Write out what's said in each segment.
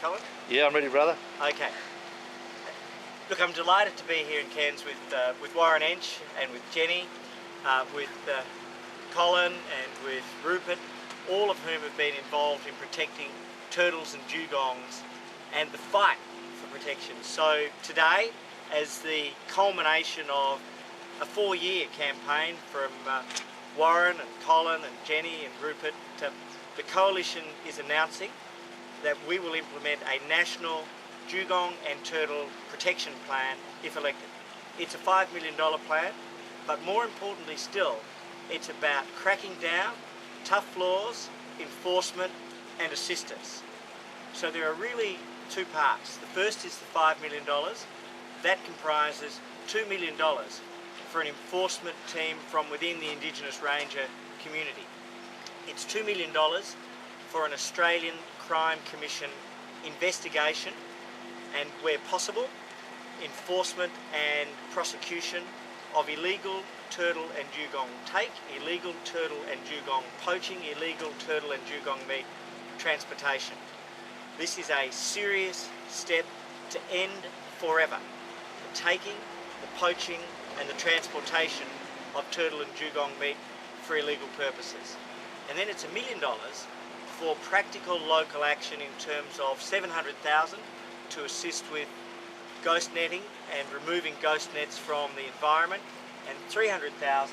Colin? Yeah, I'm ready, brother. Okay. Look, I'm delighted to be here in Cairns with Warren Ench and with Jenny, with Colin and with Rupert, all of whom have been involved in protecting turtles and dugongs and the fight for protection. So today, as the culmination of a 4-year campaign from Warren and Colin and Jenny and Rupert, the Coalition is announcing that we will implement a national dugong and turtle protection plan if elected. It's a $5 million plan, but more importantly still, it's about cracking down, tough laws, enforcement and assistance. So there are really two parts. The first is the $5 million. That comprises $2 million for an enforcement team from within the Indigenous Ranger community. It's $2 million for an Australian Crime Commission investigation and, where possible, enforcement and prosecution of illegal turtle and dugong take, illegal turtle and dugong poaching, illegal turtle and dugong meat transportation. This is a serious step to end forever the taking, the poaching and the transportation of turtle and dugong meat for illegal purposes. And then it's $1 million for practical local action in terms of $700,000 to assist with ghost netting and removing ghost nets from the environment, and $300,000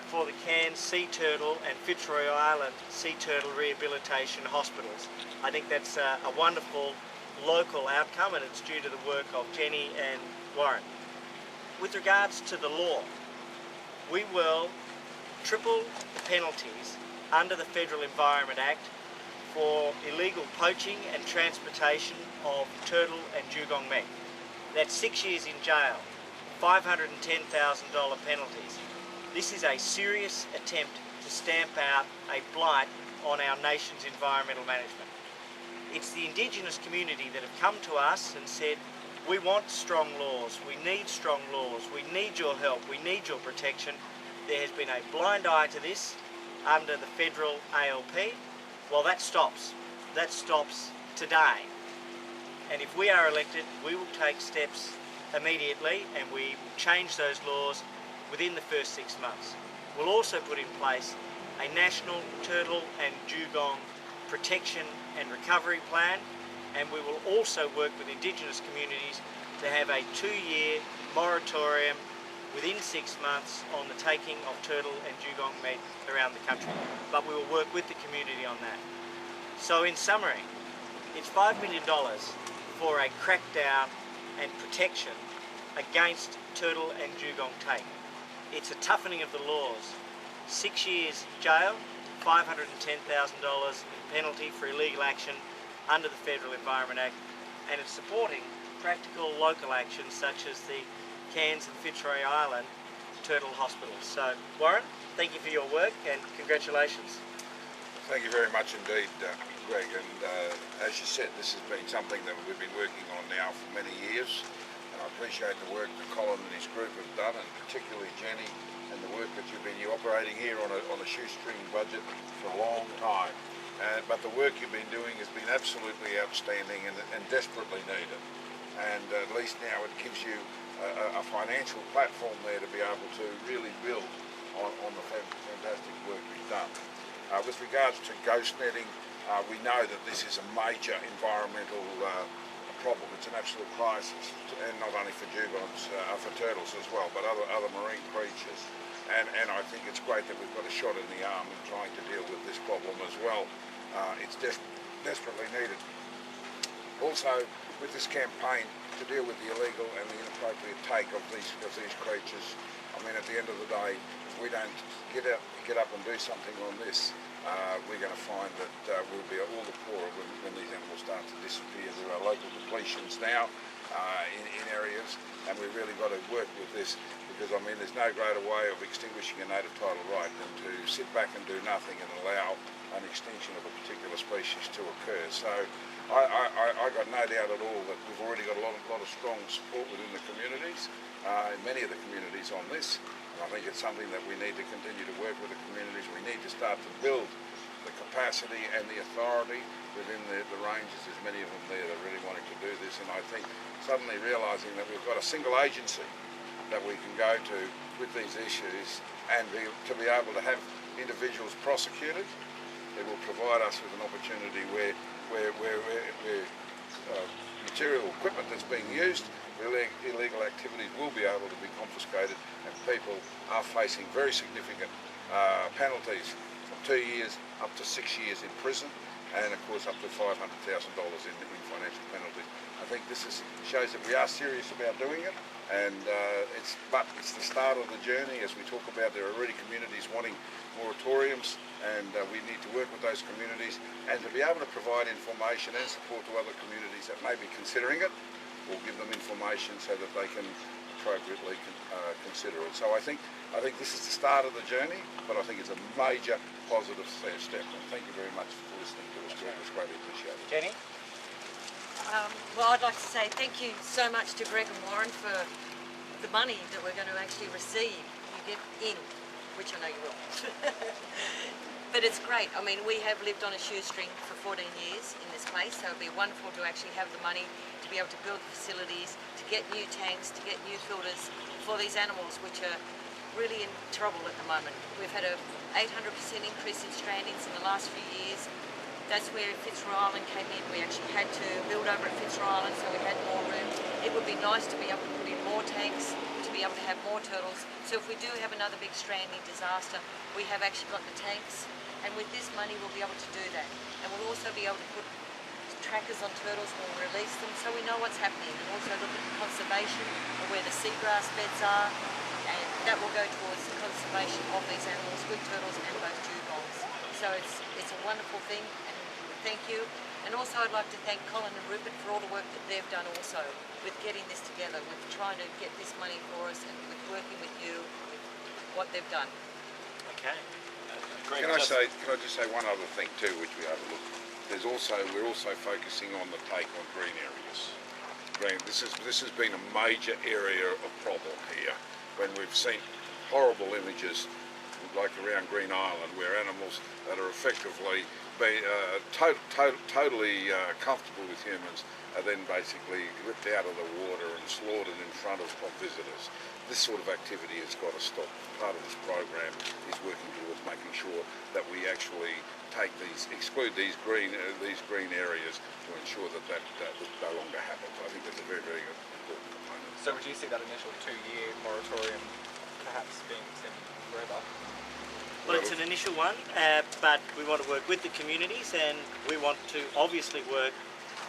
for the Cairns Sea Turtle and Fitzroy Island Sea Turtle Rehabilitation Hospitals. I think that's a wonderful local outcome, and it's due to the work of Jenny and Warren. With regards to the law, we will triple the penalties under the Federal Environment Act for illegal poaching and transportation of turtle and dugong meat. That's 6 years in jail, $510,000 penalties. This is a serious attempt to stamp out a blight on our nation's environmental management. It's the Indigenous community that have come to us and said, we want strong laws, we need strong laws, we need your help, we need your protection. There has been a blind eye to this under the federal ALP. Well, that stops. That stops today. And if we are elected, we will take steps immediately and we will change those laws within the first 6 months. We'll also put in place a national turtle and dugong protection and recovery plan, and we will also work with Indigenous communities to have a 2-year moratorium within 6 months on the taking of turtle and dugong meat around the country. But we will work with the community on that. So in summary, it's $5 million for a crackdown and protection against turtle and dugong take. It's a toughening of the laws. 6 years jail, $510,000 penalty for illegal action under the Federal Environment Act, and it's supporting practical local actions such as the Cairns and Fitzroy Island turtle hospitals. So, Warren, thank you for your work and congratulations. Thank you very much indeed, Greg. And as you said, this has been something that we've been working on now for many years. And I appreciate the work that Colin and his group have done, and particularly Jenny, and the work that you've been operating here on a shoestring budget for a long time. But the work you've been doing has been absolutely outstanding and desperately needed. And at least now it gives you a financial platform there to be able to really build on the fantastic work you've done. With regards to ghost netting, we know that this is a major environmental problem. It's an absolute crisis, and not only for dugongs, for turtles as well, but other marine creatures. And I think it's great that we've got a shot in the arm in trying to deal with this problem as well. It's desperately needed. Also, with this campaign to deal with the illegal and the inappropriate take of these creatures, I mean, at the end of the day, if we don't get up and do something on this, we're going to find that we'll be all the poorer when these animals start to disappear. There are local depletions now in areas, and we've really got to work with this, because I mean, there's no greater way of extinguishing a native title right than to sit back and do nothing and allow an extinction of a particular species to occur. So I got no doubt at all that we've already got a lot of strong support within the communities, in many of the communities on this. And I think it's something that we need to continue to work with the communities. We need to start to build the capacity and the authority within the rangers. There's many of them there that really wanting to do this, and I think suddenly realising that we've got a single agency that we can go to with these issues and to be able to have individuals prosecuted, it will provide us with an opportunity where material equipment that's being used, illegal activities will be able to be confiscated, and people are facing very significant penalties from 2 years up to 6 years in prison, and of course up to $500,000 in financial penalties. I think this shows that we are serious about doing it, and it's the start of the journey. As we talk about, there are already communities wanting moratoriums, and we need to work with those communities, and to be able to provide information and support to other communities that may be considering it. We'll give them information so that they can appropriately consider it. So I think this is the start of the journey, but I think it's a major positive step. And thank you very much for listening to us. It's greatly appreciated. Jenny? Well, I'd like to say thank you so much to Greg and Warren for the money that we're going to actually receive. You get in, which I know you will. But it's great. I mean, we have lived on a shoestring for 14 years in this place, so it'd be wonderful to actually have the money to be able to build facilities, to get new tanks, to get new filters for these animals, which are really in trouble at the moment. We've had a 800% increase in strandings in the last few years. That's where Fitzroy Island came in. We actually had to build over at Fitzroy Island, so we had more room. It would be nice to be able to put in more tanks, to be able to have more turtles. So if we do have another big stranding disaster, we have actually got the tanks, and with this money we'll be able to do that. And we'll also be able to put trackers on turtles when we release them, so we know what's happening, and also look at the conservation of where the seagrass beds are, and that will go towards the conservation of these animals with turtles and both dugongs. So it's a wonderful thing, and thank you. And also I'd like to thank Colin and Rupert for all the work that they've done also with getting this together, with trying to get this money for us, and with working with you, with what they've done. Okay. Can I just say one other thing too, which we overlooked? We're also focusing on the take on green areas. This has been a major area of problem here, when we've seen horrible images like around Green Island, where animals that are effectively totally comfortable with humans are then basically ripped out of the water and slaughtered in front of visitors. This sort of activity has got to stop. Part of this program is working towards making sure that we actually exclude these green areas to ensure that no longer happens. I think that's a very, very important component. So would you see that initial 2-year moratorium perhaps being extended forever? Well, it's an initial one, but we want to work with the communities, and we want to obviously work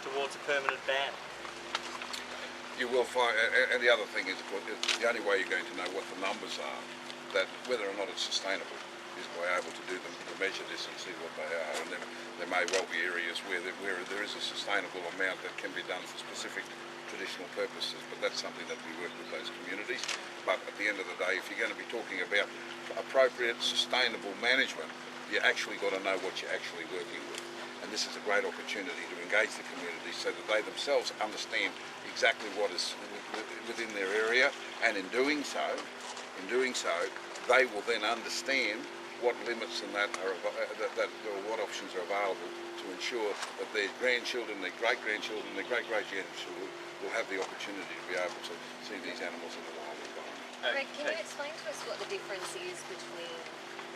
towards a permanent ban. You will find, and the other thing is, of course, the only way you're going to know what the numbers are, that whether or not it's sustainable, is by able to do them, to measure this and see what they are. And then there may well be areas where there is a sustainable amount that can be done for specific traditional purposes, but that's something that we work with those communities. But at the end of the day, if you're going to be talking about appropriate, sustainable management, you actually got to know what you're actually working with. And this is a great opportunity to engage the community so that they themselves understand exactly what is within their area, and in doing so, they will then understand what limits and what options are available to ensure that their grandchildren, their great-grandchildren, their great-great-grandchildren will have the opportunity to be able to see these animals in the wild environment. Greg, can you explain to us what the difference is between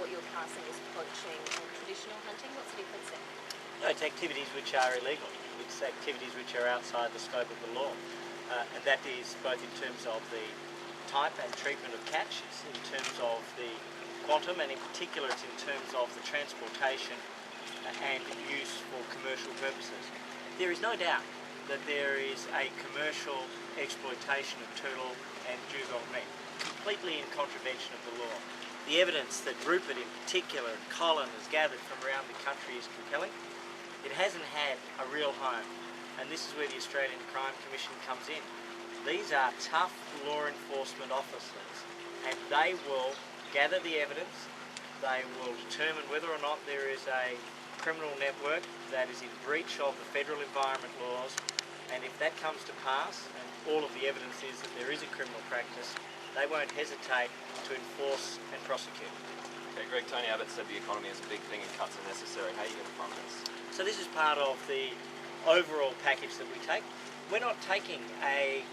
what you're classing as poaching and traditional hunting? What's the difference there? No, it's activities which are illegal. It's activities which are outside the scope of the law. And that is both in terms of the type and treatment of catches, in terms of the quantum, and in particular it's in terms of the transportation and use for commercial purposes. There is no doubt that there is a commercial exploitation of turtle and dugong meat, completely in contravention of the law. The evidence that Rupert in particular and Colin has gathered from around the country is compelling. It hasn't had a real home, and this is where the Australian Crime Commission comes in. These are tough law enforcement officers, and they will gather the evidence, they will determine whether or not there is a criminal network that is in breach of the federal environment laws, and if that comes to pass, and all of the evidence is that there is a criminal practice, they won't hesitate to enforce and prosecute. Okay, Greg, Tony Abbott said the economy is a big thing and cuts are necessary. How are you going to fund this? So this is part of the overall package that we take. We're not taking a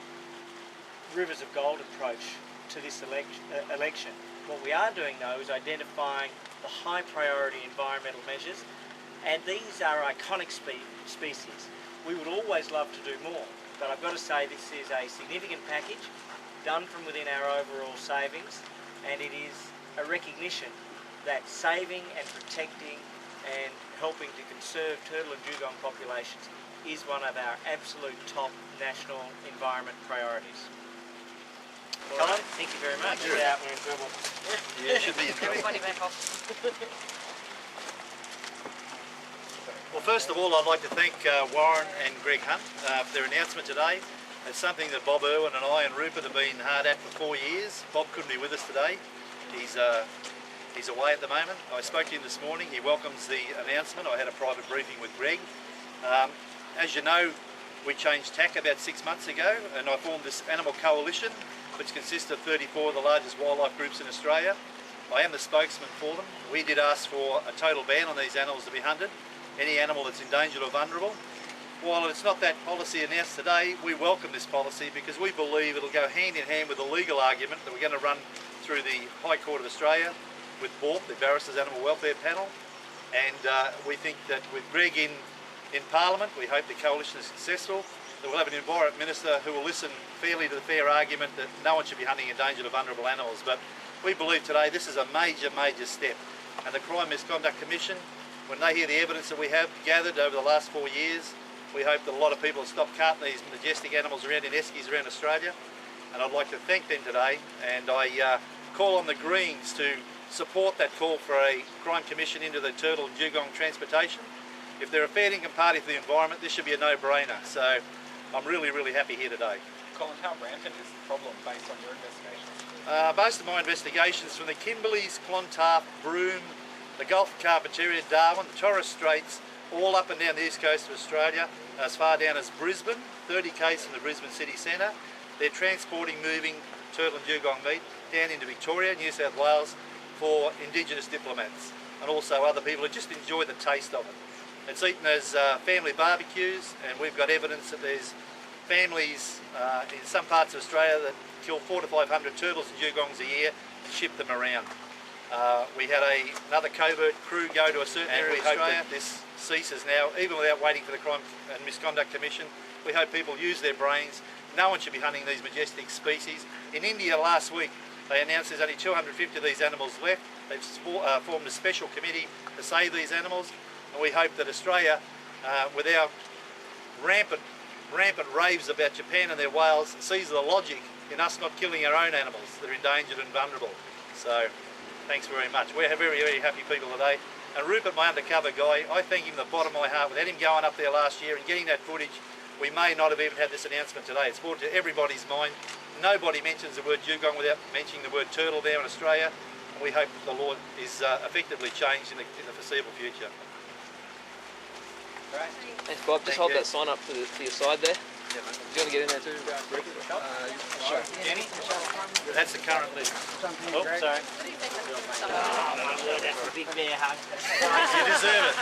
rivers of gold approach to this election. What we are doing though is identifying the high priority environmental measures, and these are iconic species. We would always love to do more, but I've got to say this is a significant package done from within our overall savings, and it is a recognition that saving and protecting and helping to conserve turtle and dugong populations is one of our absolute top national environment priorities. Colin, thank you very much. We're in trouble. Yeah, should be in trouble. Everybody back off. Well, first of all, I'd like to thank Warren and Greg Hunt for their announcement today. It's something that Bob Irwin and I and Rupert have been hard at for 4 years. Bob couldn't be with us today. He's away at the moment. I spoke to him this morning. He welcomes the announcement. I had a private briefing with Greg. As you know, we changed tack about 6 months ago, and I formed this animal coalition which consists of 34 of the largest wildlife groups in Australia. I am the spokesman for them. We did ask for a total ban on these animals to be hunted, any animal that's endangered or vulnerable. While it's not that policy announced today, we welcome this policy because we believe it'll go hand in hand with the legal argument that we're going to run through the High Court of Australia with BORP, the Barristers Animal Welfare Panel, and we think that with Greg in Parliament, we hope the coalition is successful, that we'll have an Environment Minister who will listen fairly to the fair argument that no one should be hunting endangered or vulnerable animals. But we believe today this is a major, major step, and the Crime Misconduct Commission, when they hear the evidence that we have gathered over the last 4 years, we hope that a lot of people will stop carting these majestic animals around in eskies around Australia, and I'd like to thank them today, and I call on the Greens to support that call for a crime commission into the turtle and dugong transportation. If they're a fair income party for the environment, this should be a no-brainer, so I'm really, really happy here today. Colin, how rampant is the problem based on your investigations? Based on my investigations from the Kimberleys, Clontarf, Broome, the Gulf of Carpentaria, Darwin, the Torres Straits, all up and down the east coast of Australia, as far down as Brisbane, 30 k's from the Brisbane city centre. They're transporting, moving turtle and dugong meat down into Victoria, New South Wales, for Indigenous diplomats and also other people who just enjoy the taste of it. It's eaten as family barbecues, and we've got evidence that there's families in some parts of Australia that kill 400 to 500 turtles and dugongs a year and ship them around. We had another covert crew go to a certain area of Australia. This ceases now, even without waiting for the Crime and Misconduct Commission. We hope people use their brains. No one should be hunting these majestic species. In India last week, they announced there's only 250 of these animals left. They've formed a special committee to save these animals, and we hope that Australia, with our rampant raves about Japan and their whales, sees the logic in us not killing our own animals that are endangered and vulnerable. So, thanks very much. We're very, very happy people today. And Rupert, my undercover guy, I thank him from the bottom of my heart. Without him going up there last year and getting that footage, we may not have even had this announcement today. It's brought to everybody's mind. Nobody mentions the word dugong without mentioning the word turtle there in Australia. And we hope the law is effectively changed in the foreseeable future. Great. Thanks, Bob. Just hold that sign up to your side there. Yeah, mate. Do you want to get in there too? Sure. Jenny? That's the current list. Oh, sorry. What do you think of the That's a big bear hug. You deserve it.